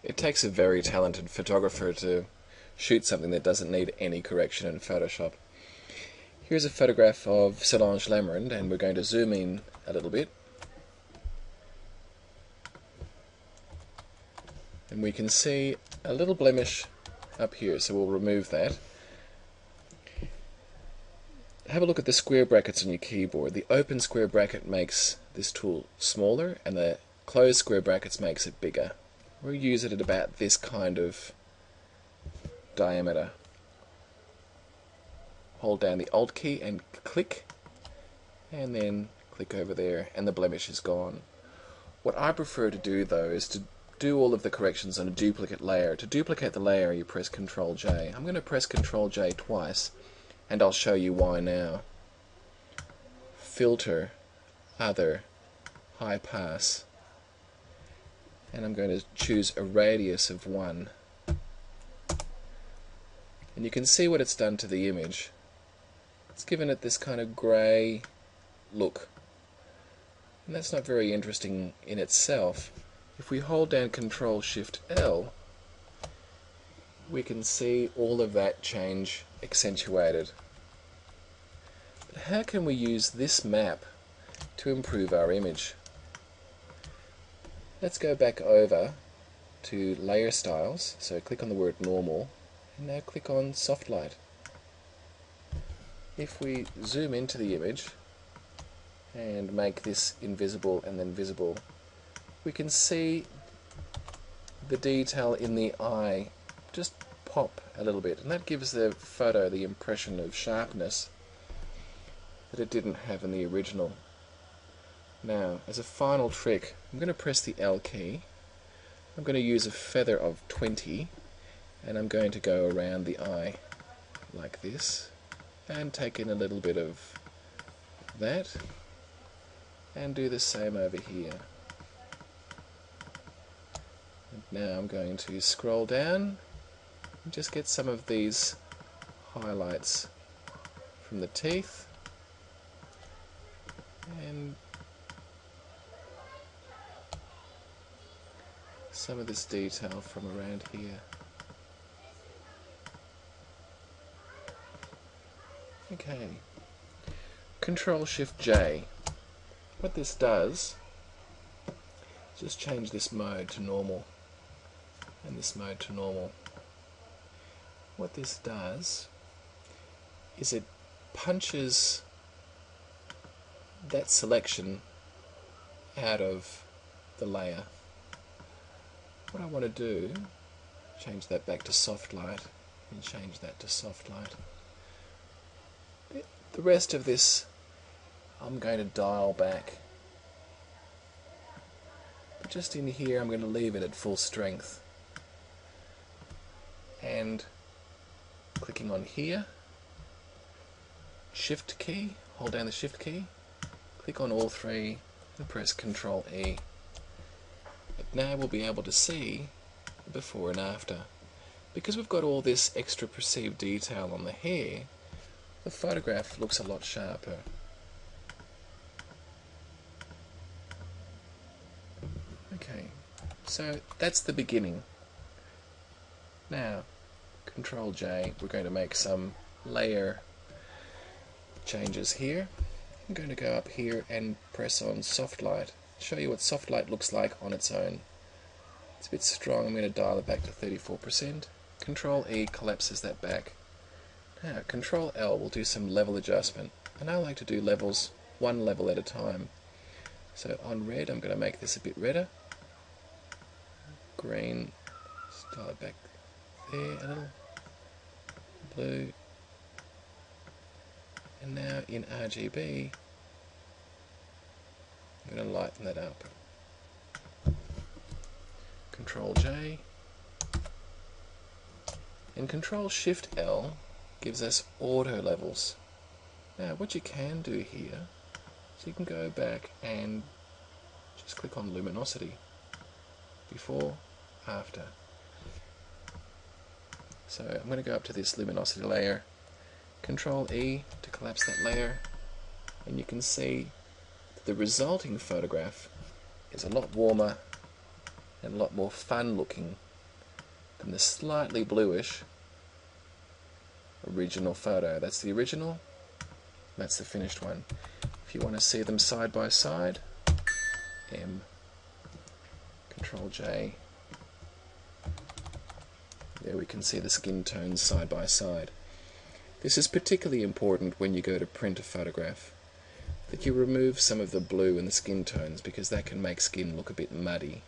It takes a very talented photographer to shoot something that doesn't need any correction in Photoshop. Here's a photograph of Solange Lamarand, and we're going to zoom in a little bit. And we can see a little blemish up here, so we'll remove that. Have a look at the square brackets on your keyboard. The open square bracket makes this tool smaller, and the closed square brackets makes it bigger. We'll use it at about this kind of diameter. Hold down the Alt key and click, and then click over there, and the blemish is gone. What I prefer to do though is to do all of the corrections on a duplicate layer. To duplicate the layer, you press Ctrl J. I'm going to press Ctrl J twice, and I'll show you why now. Filter, Other, High Pass, and I'm going to choose a radius of 1. And you can see what it's done to the image. It's given it this kind of grey look, and that's not very interesting in itself. If we hold down Ctrl Shift L, we can see all of that change accentuated. But how can we use this map to improve our image? Let's go back over to Layer Styles, so click on the word Normal, and now click on Soft Light. If we zoom into the image and make this invisible and then visible, we can see the detail in the eye just pop a little bit, and that gives the photo the impression of sharpness that it didn't have in the original. Now, as a final trick, I'm going to press the L key. I'm going to use a feather of 20, and I'm going to go around the eye like this, and take in a little bit of that, and do the same over here. And now I'm going to scroll down and just get some of these highlights from the teeth, and some of this detail from around here. Okay, Control Shift J. What this does is just change this mode to normal and this mode to normal. What this does is it punches that selection out of the layer. What I want to do, change that back to soft light, and change that to soft light. The rest of this I'm going to dial back, but just in here I'm going to leave it at full strength, and clicking on here, Shift key, hold down the Shift key, click on all three and press Control E. But now we'll be able to see the before and after. Because we've got all this extra perceived detail on the hair, the photograph looks a lot sharper. Okay, so that's the beginning. Now, Control J, we're going to make some layer changes here. I'm going to go up here and press on Soft Light, show you what Soft Light looks like on its own. It's a bit strong, I'm going to dial it back to 34%. Control E collapses that back. Now, Control L will do some level adjustment, and I like to do levels one level at a time. So on red, I'm going to make this a bit redder. Green, dial it back there a little. Blue. And now in RGB, I'm going to lighten that up. Control J. And Control Shift L gives us auto levels. Now what you can do here is you can go back and just click on luminosity. Before, after. So I'm going to go up to this luminosity layer, Control E to collapse that layer, and you can see that the resulting photograph is a lot warmer and a lot more fun looking than the slightly bluish original photo. That's the original, that's the finished one. If you want to see them side by side, M, Control J, there we can see the skin tones side by side. This is particularly important when you go to print a photograph, that you remove some of the blue in the skin tones, because that can make skin look a bit muddy.